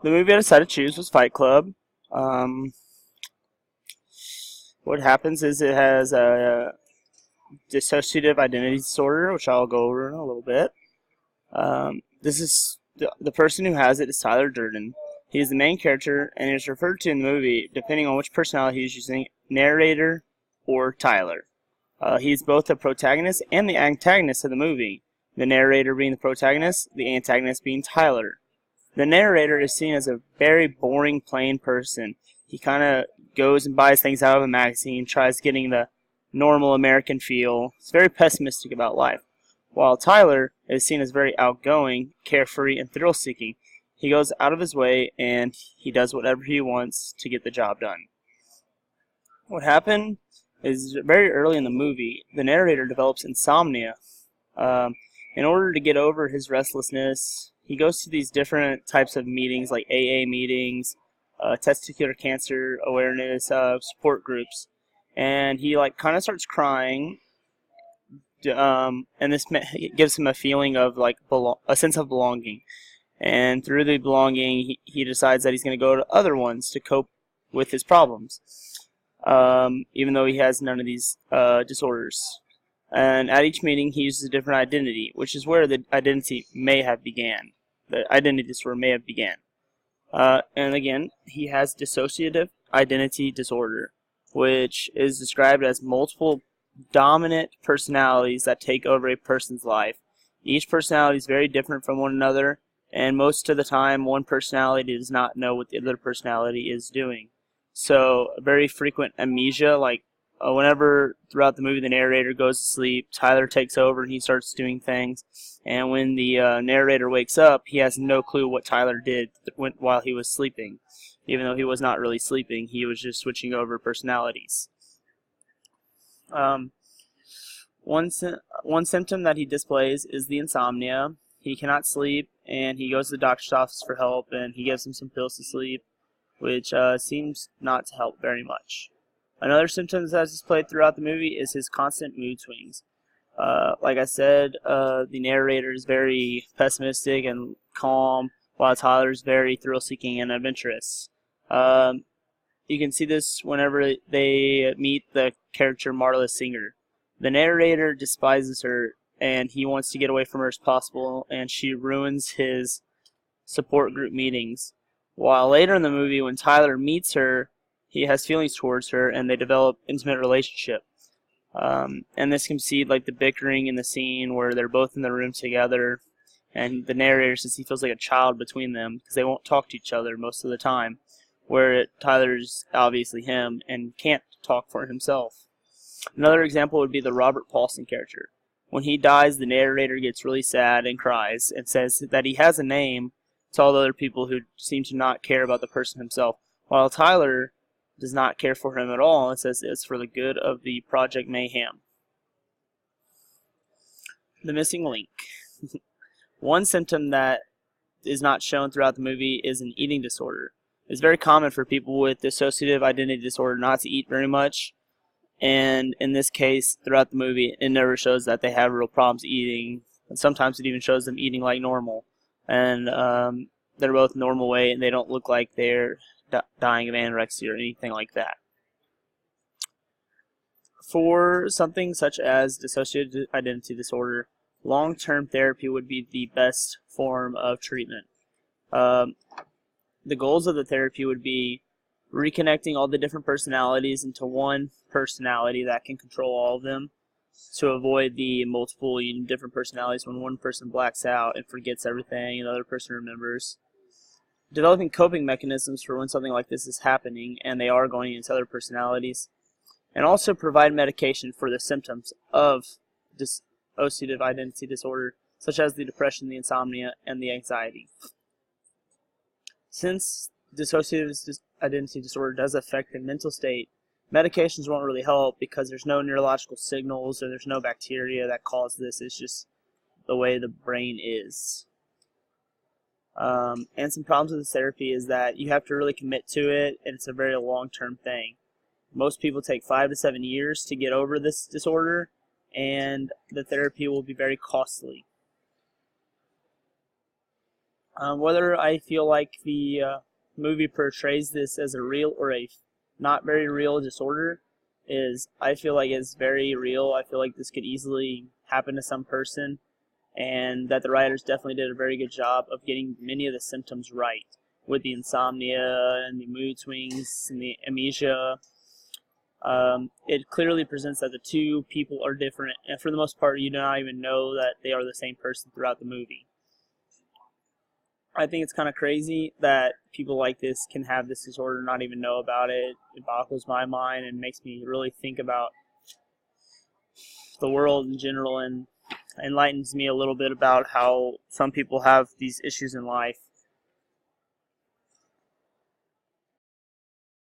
The movie I decided to choose was Fight Club. Um, what happens is it has a dissociative identity disorder, which I'll go over in a little bit. This is the person who has it is Tyler Durden. He is the main character and is referred to in the movie, depending on which personality he's using, narrator or Tyler. He's both the protagonist and the antagonist of the movie, the narrator being the protagonist, the antagonist being Tyler. The narrator is seen as a very boring, plain person. He kind of goes and buys things out of a magazine, tries getting the normal American feel. He's very pessimistic about life. While Tyler is seen as very outgoing, carefree, and thrill seeking. He goes out of his way and he does whatever he wants to get the job done. What happened is very early in the movie, the narrator develops insomnia. Um, in order to get over his restlessness, he goes to these different types of meetings, like AA meetings, testicular cancer awareness support groups, and he like kind of starts crying. And this gives him a feeling of like a sense of belonging. And through the belonging, he decides that he's going to go to other ones to cope with his problems, even though he has none of these disorders. And at each meeting, he uses a different identity, which is where the identity may have began. The identity disorder may have began. And again, he has dissociative identity disorder, which is described as multiple dominant personalities that take over a person's life. Each personality is very different from one another, and most of the time, one personality does not know what the other personality is doing. So, very frequent amnesia, like whenever throughout the movie the narrator goes to sleep, Tyler takes over and he starts doing things. And when the narrator wakes up, he has no clue what Tyler did while he was sleeping. Even though he was not really sleeping, he was just switching over personalities. Um, one symptom that he displays is the insomnia. He cannot sleep, and he goes to the doctor's office for help, and he gives him some pills to sleep, which seems not to help very much. Another symptom that is displayed throughout the movie is his constant mood swings. Like I said, the narrator is very pessimistic and calm, while Tyler is very thrill-seeking and adventurous. You can see this whenever they meet the character Marla Singer. The narrator despises her, and he wants to get away from her as possible, and she ruins his support group meetings. While later in the movie, when Tyler meets her, he has feelings towards her, and they develop intimate relationship. And this can see like the bickering in the scene where they're both in the room together, and the narrator says he feels like a child between them because they won't talk to each other most of the time. Where Tyler's obviously him and can't talk for himself. Another example would be the Robert Paulson character. When he dies, the narrator gets really sad and cries and says that he has a name to all the other people who seem to not care about the person himself, while Tyler does not care for him at all and says it's for the good of the Project Mayhem. The missing link. One symptom that is not shown throughout the movie is an eating disorder. It's very common for people with dissociative identity disorder not to eat very much, and in this case, throughout the movie, it never shows that they have real problems eating, and sometimes it even shows them eating like normal, and they're both normal weight, and they don't look like they're dying of anorexia or anything like that. For something such as dissociative identity disorder, long-term therapy would be the best form of treatment. The goals of the therapy would be reconnecting all the different personalities into one personality that can control all of them, to avoid the multiple different personalities when one person blacks out and forgets everything and the other person remembers. Developing coping mechanisms for when something like this is happening and they are going into other personalities. And also provide medication for the symptoms of dissociative identity disorder, such as the depression, the insomnia, and the anxiety. Since dissociative identity disorder does affect the mental state, medications won't really help because there's no neurological signals or there's no bacteria that cause this. It's just the way the brain is. And some problems with this therapy is that you have to really commit to it, and it's a very long-term thing. Most people take 5 to 7 years to get over this disorder, and the therapy will be very costly. Whether I feel like the movie portrays this as a real or a not very real disorder is, I feel like it's very real. I feel like this could easily happen to some person, and that the writers definitely did a very good job of getting many of the symptoms right, with the insomnia and the mood swings and the amnesia. It clearly presents that the two people are different, and for the most part, you do not even know that they are the same person throughout the movie. I think it's kind of crazy that people like this can have this disorder and not even know about it. It boggles my mind and makes me really think about the world in general, and enlightens me a little bit about how some people have these issues in life.